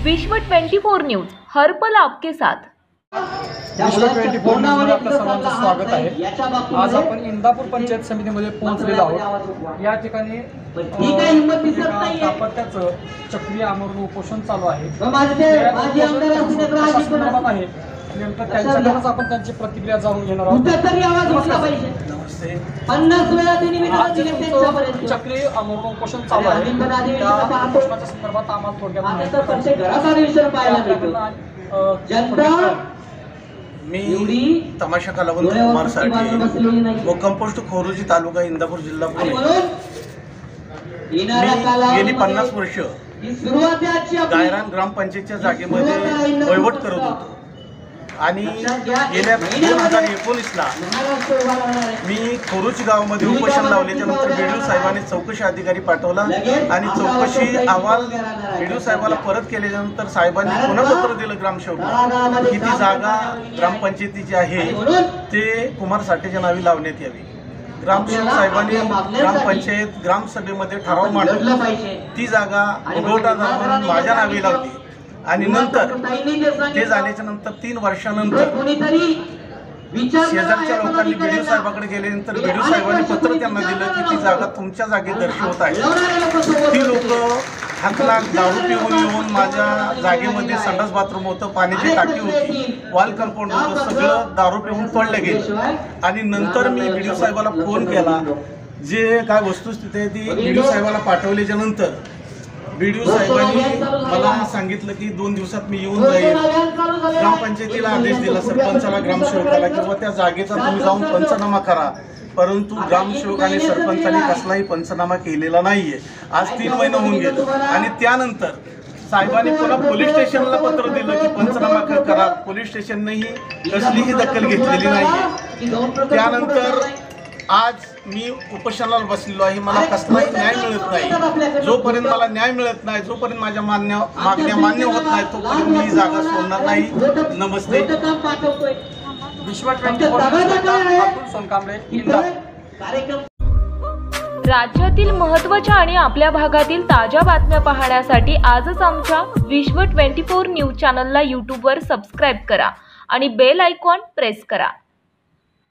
विश्व 24 न्यूज हर पल आपके साथ। विश्व 24 न्यूजमध्ये आपलं सर्वांचं स्वागत आहे। आज आपण इंदापूर पंचायत समितीमध्ये पोहोचलेलो आहोत। या ठिकाणी दाम्पत्याचं चक्रीय आमरण उपोषण चालू आहे। नेमकं त्यांच्याकडूनच आपण त्यांची प्रतिक्रिया जाणून घेणार आहोत। चक्रीय आमरण उपोषण चालू आहे, त्या उपोषणाच्या संदर्भात आम्हाला थोडक्यात मी तमाशा कलावंत कुमार साठे व कंपोस्ट खोरोजी तालुका इंदापूर जिल्हा पुणे। मी गेली 50 वर्ष गायरान ग्रामपंचायतच्या जागेमध्ये वहिवट करत होतो आणि गेल्या 2019ला मी खोरोजी गावामध्ये उपोषण लावल्याच्यानंतर बीडीओ साहेबांनी चौकशी अधिकारी पाठवला आणि चौकशी अहवाल बीडीओ साहेबाला परत केल्यानंतर साहेबांनी पुन्हा पत्र दिलं ग्रामसेवकाला की ती जागा ग्रामपंचायतीची आहे ते कुमार साठेच्या नावे लावण्यात यावी। ग्रामसेवक साहेबांनी ग्रामपंचायत ग्रामसभेमध्ये ठराव मांडला, ती जागा उगवटा जाऊन माझ्या नावे लावली आणि नंतर ते झाल्याच्या नंतर 3 वर्षानंतर शेजारच्या लोकांनी बीडीओ साहेबाकडे गेल्यानंतर बीडीओ साहेबांनी पत्र त्यांना दिलं की ती जागा तुमच्या जागेत दर्शवत आहे। ती लोक हातला दारू पिऊन येऊन माझ्या जागेमध्ये संडास बाथरूम होतं, पाण्याची टाकी होती, वॉल कंपाऊंड होतं, सगळं दारू पिऊन तोडलं गेलं आणि नंतर मी बीडीओ साहेबाला फोन केला। जे काय वस्तुस्थिती आहे ती बीडीओ साहेबाला पाठवल्याच्या नंतर बीडीओ साहेबांनी मला सांगितलं की 2 दिवसात मी येऊन जाईल। ग्रामपंचायतीला आदेश दिला, सरपंचाला ग्रामसेवकाला किंवा त्या जागेचा तुम्ही जाऊन पंचनामा करा, परंतु ग्रामसेवक आणि सरपंचाने कसलाही पंचनामा केलेला नाहीये। आज 3 महिने होऊन गेले आणि त्यानंतर साहेबांनी पुन्हा पोलीस स्टेशनला पत्र दिलं की पंचनामा करा। पोलीस स्टेशननेही कसलीही दखल घेतलेली नाहीये। त्यानंतर आज मी उपोषणाला बसलेलो आहे। मला कसलाही न्याय मिळत नाही। जोपर्यंत मला न्याय मिळत नाही, जोपर्यंत माझ्या मागण्या मान्य होत नाही, तोपर्यंत मी ही जागा सोडणार नाही। नमस्ते। विश्व 24 सोनकांबळे इंदापूर। राज्यातील महत्त्वाच्या आणि आपल्या भागातील ताज्या बातम्या पाहण्यासाठी आजच आमच्या विश्व 24 न्यूज चॅनलला यूट्यूबवर सबस्क्राईब करा आणि बेल आयकॉन प्रेस करा।